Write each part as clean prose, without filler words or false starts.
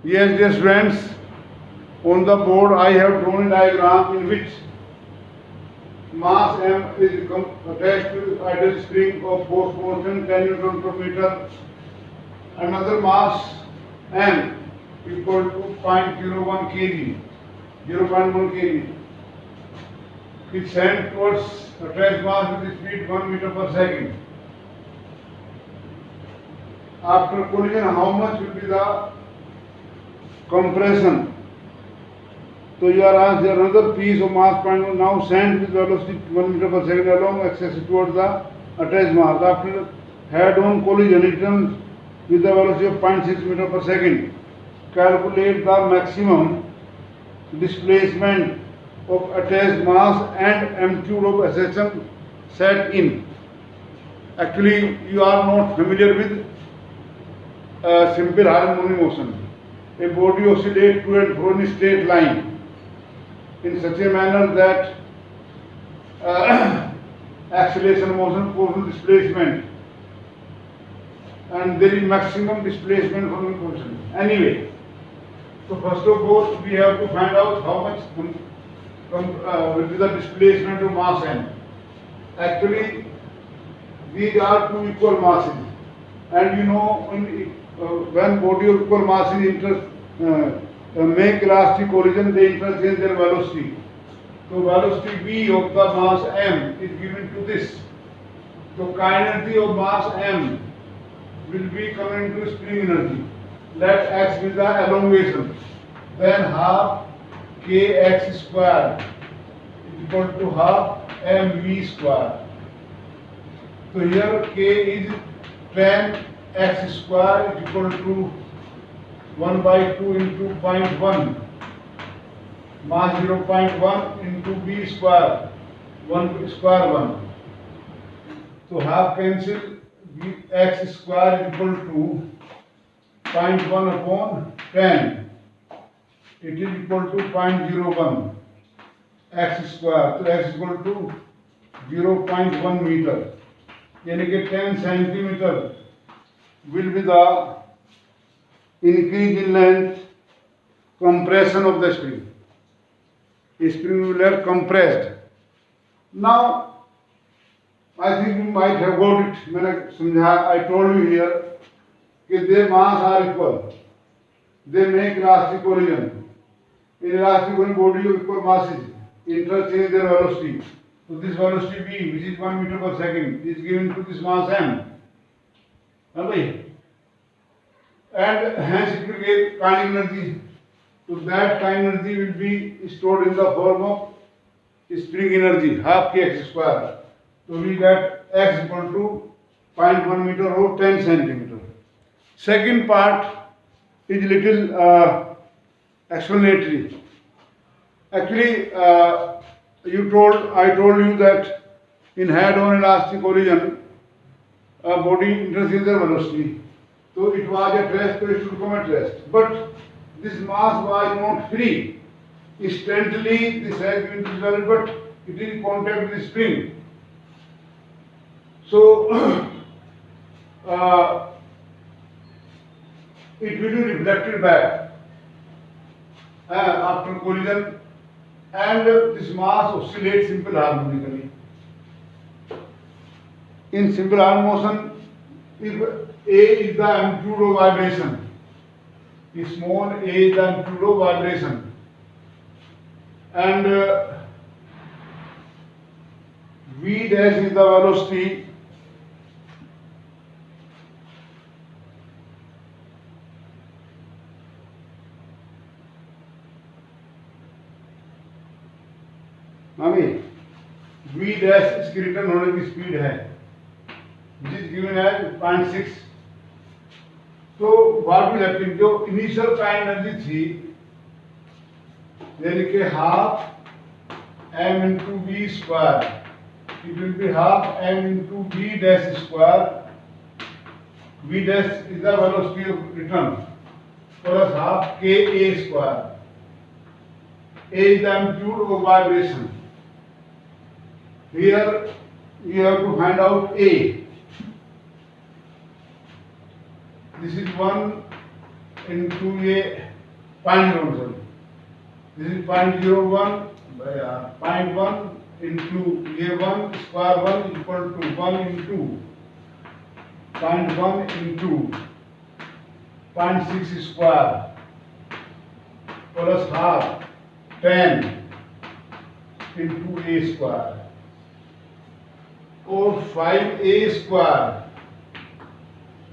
Yes, dear students, on the board I have drawn a diagram in which mass m is attached to ideal spring of force constant 10 Newton per meter. Another mass m equal to 0.01 kg, 0.1 kg is sent towards attached mass with speed 1 meter per second. After collision, how much will be the compression? So you are asked another piece of mass point now sent with velocity 1 meter per second along axis towards the attached mass. After head-on collision, it returns with the velocity of 0.6 meter per second. Calculate the maximum displacement of attached mass and amplitude of acceleration set in. Actually, you are not familiar with simple harmonic motion. A body oscillates to and fro in a straight line in such a manner that acceleration, motion, force, displacement, and there is maximum displacement from the motion. Anyway, so first of all, we have to find out how much will be the displacement of mass m. Actually, these are two equal masses, and you know when body of equal masses make elastic collision, they interchange their velocity. So velocity v of the mass m is given to this. So kinetic energy of mass m will be coming to spring energy. Let x be the elongation. Then half kx square is equal to half mv square. So here k is 10 x square is equal to 1 by 2 into 0.1 mass 0.1 into v square 1 square 1. So half cancel, x square is equal to 0.1 upon 10. It is equal to 0.01 x square. So x is equal to 0.1 meter. यानी कि 10 centimeter will be the increase in length, compression of the spring. The spring will get compressed. Now, I think you might have got it. I told you here that their mass are equal. They make elastic collision. In elastic collision, body of equal masses interchange their velocity. So this velocity v, which is 1 meter per second, is given to this mass m. And hence it will give kinetic energy. So that kinetic energy will be stored in the form of spring energy, half kx square. So we get x equal to 0.1 meter or 10 centimeter. Second part is little explanatory. Actually, I told you that in head-on elastic collision, a body interchanges their velocity. So it was at rest, so it should come at rest. But this mass was not free. Instantly, this has been dissolved, but it is in contact with the spring. So it will be reflected back after collision, and this mass oscillates simple harmonically. In simple harmonic motion, if A is the amplitude of vibration, if small a is the amplitude of vibration, and v dash is the velocity, v dash इसकी return होने की speed है, which is given as 0.6. तो what will happen, जो initial kinetic energy थी, यानी कि half m into v square, it will be half m into v dash square. V dash is the velocity of return plus half k a square. A is the amplitude of vibration. Here you have to find out A. This is 1 into A 0.01. This is 0.01 by 0.1 into A1 square 1 equal to 1 into 0.1 into 0.6 square plus half 10 into A square, or 5A square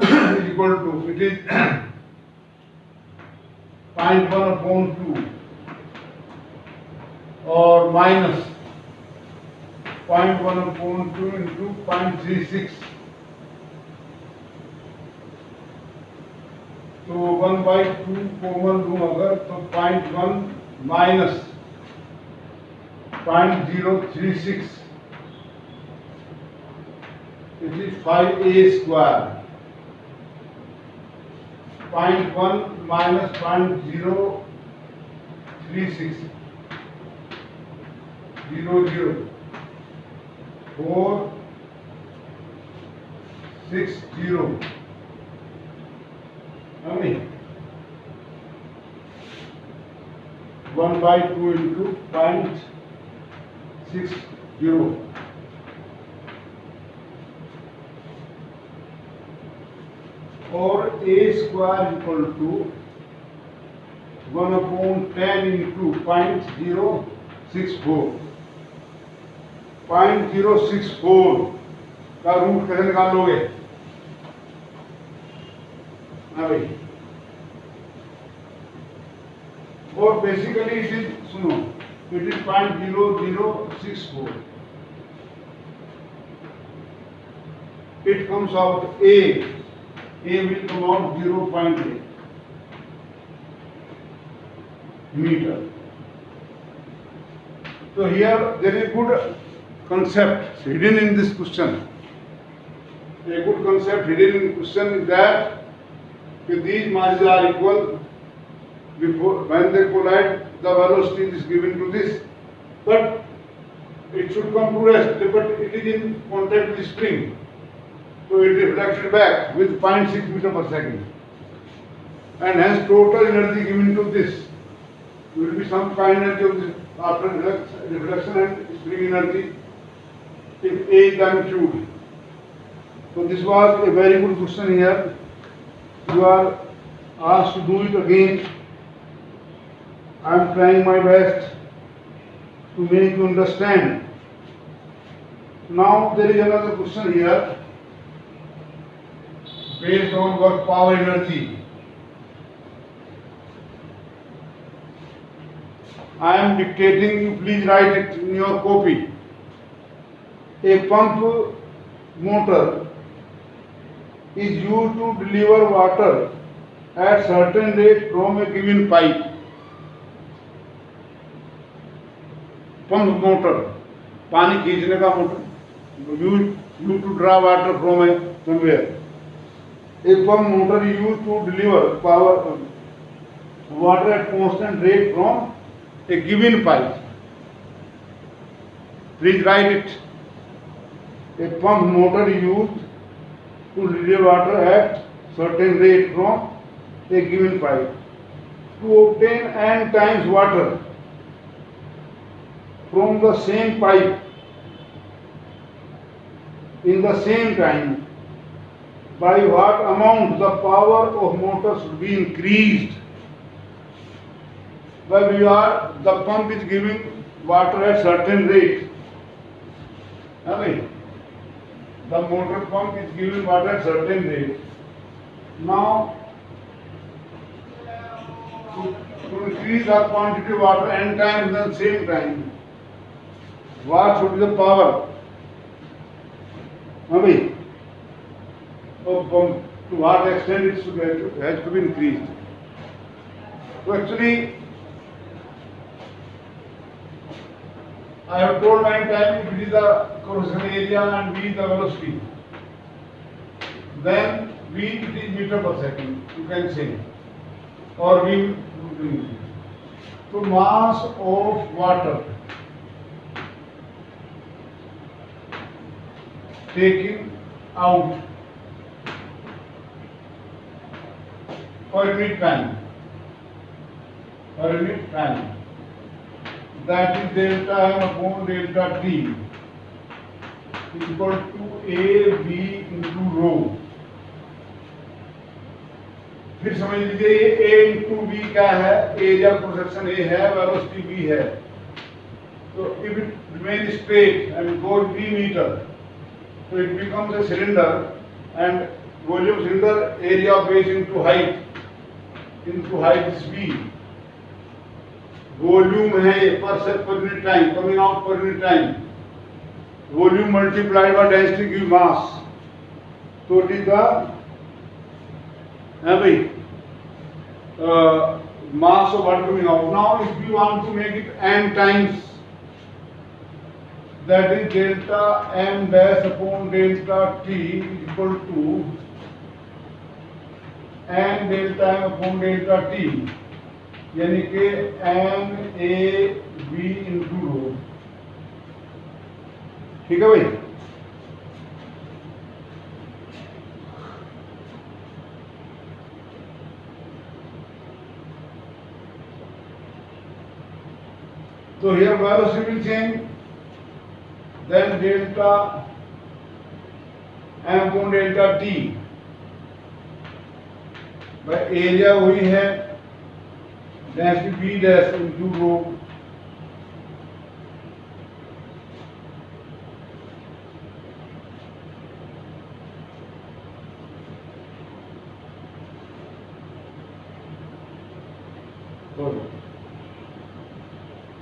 is equal to, it is 0.1 upon 2 or minus 0.1 upon 2 into 0.36. तो 1/2 common लूँ अगर तो 0.1 minus 0.036, it is 5A square. 0.1 minus 0.036, 00460. How many? 1/2 into 0.60. Or A square equal to 1 upon 10 into 0.064. 0.064 का root कैसे निकाल लोगे? हाँ भाई, और बेसिकली इट इज, सुनो, it is 0.0064. It comes out A will come out 0.8 meter. So here there is a good concept hidden in this question. A good concept hidden in the question is that if these masses are equal, before when they collide, the velocity is given to this, but it should come to rest. But it is in contact with the spring, so it reflected back with 0.6 meter per second, and hence total energy given to this will be some kind energy of this after reflection and spring energy if A is the amplitude. So this was a very good question here. You are asked to do it again. I am trying my best to make you understand. Now there is another question here based on work power energy. I am dictating, you please write it in your copy. A pump motor is used to deliver water at certain rate from a given pipe. Pump motor, पानी खींचने का motor, used to draw water from somewhere. A pump motor is used to deliver water at constant rate from a given pipe. Please write it. A pump motor is used to deliver water at certain rate from a given pipe. To obtain n times water from the same pipe in the same time, by what amount the power of motor should be increased? Well, the pump is giving water at certain rate. The motor pump is giving water at certain rate. Now, to increase the quantity of water n times at the same time, what should be the power? To what extent it has to be increased? So actually, I have told many times, if it is the cross-section area and V is the velocity, then V it is meter per second, you can say, or V. So mass of water taking out for a unit time per unit time. That is delta m upon delta t equal to a b into rho. फिर समझ लीजिए ये a into b क्या है, area projection a है, velocity b है. So if it remains straight and goes b meter, so it becomes a cylinder, and volume cylinder area of base into height is b. Volume है per unit time, coming out per unit time. Volume multiplied by density give mass. So it is the mass of water coming out. Now if we want to make it n times, that is delta m dash upon delta t equal to n delta m upon delta t, यानी कि n a b into rho. ठीक है भाई. So here velocity will change, then delta m upon delta t by area वही है, density b dash into rho.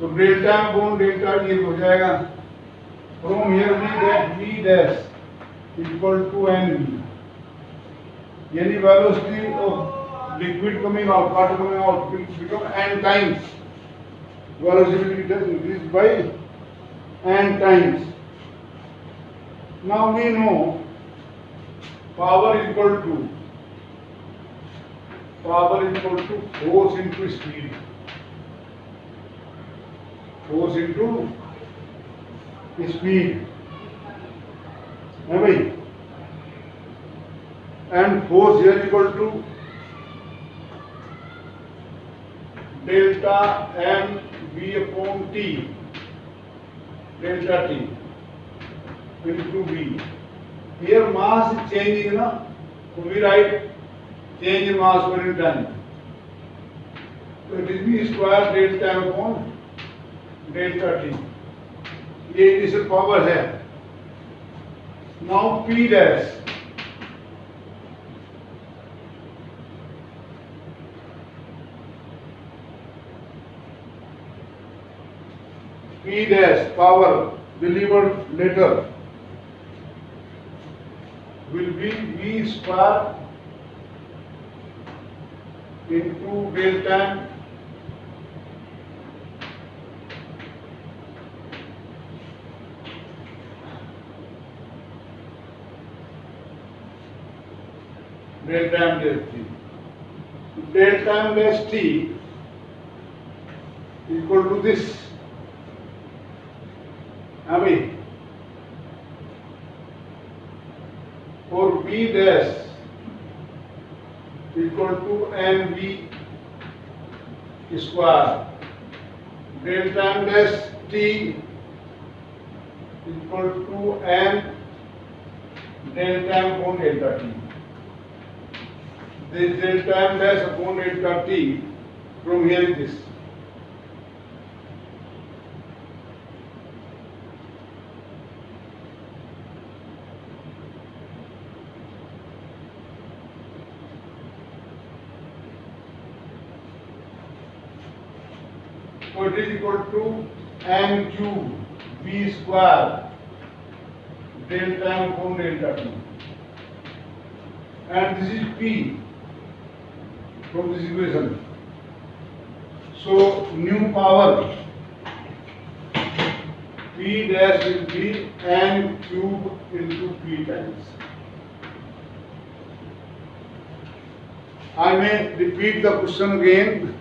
तो delta m upon delta ये हो जाएगा. From here we get v dash equal to nv, यानी velocity of liquid coming out, water coming out will become n times. Velocity will increase by n times. Now we know power is equal to force into speed. Force into speed है भाई, and force here equal to delta m v upon t, delta t into v. Here mass is changing ना, so we write change in mass per unit time. So it is v square delta m upon delta t. ये initial power है. Now p dash power delivered later will be v square into delta m delta m dash t. Delta m dash t equal to this. अभी for v dash equal to nv square, delta m dash t equal to n delta m upon delta t. This delta m dash upon delta t from here is this. So it is equal to n cube v square delta m upon delta t, and this is p from this equation. So new power p dash will be n cube into p times. I may repeat the question again.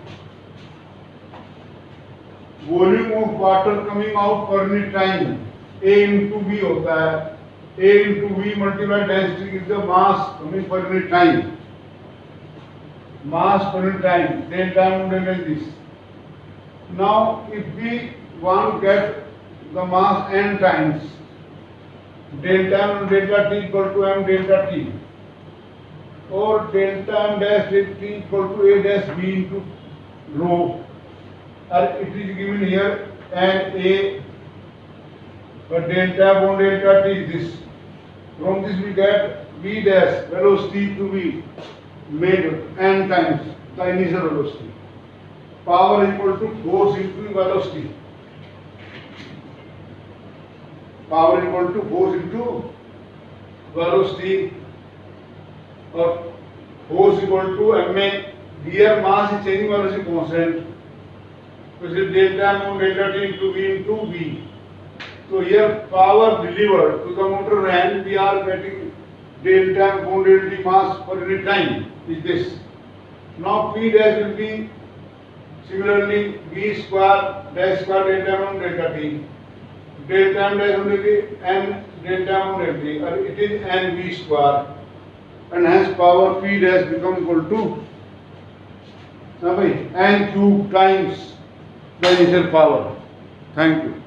Volume of water coming out per unit time a into v होता है. A into v multiplied density is the mass coming per unit time. Mass per unit time, delta m delta this. Now if we want to get the mass n times, delta m and delta t equal to m delta t, or delta m dash delta t equal to a dash b into rho, or it is given here n a, but delta upon delta t is this. From this we get v dash velocity to be made n times the initial velocity. Power equal to force into velocity. Power equal to force into velocity, or force equal to ma. Here mass is changing, velocity constant. So it is delta m on delta t into v into v. So here power delivered to the motor end, we are getting delta m on delta t mass per unit time is this. Now P dash will be similarly v square dash square delta m on delta t. Delta m dash on delta t n delta m on delta t, or it is n v square, and hence power P dash becomes equal to n cube times the initial power. Thank you.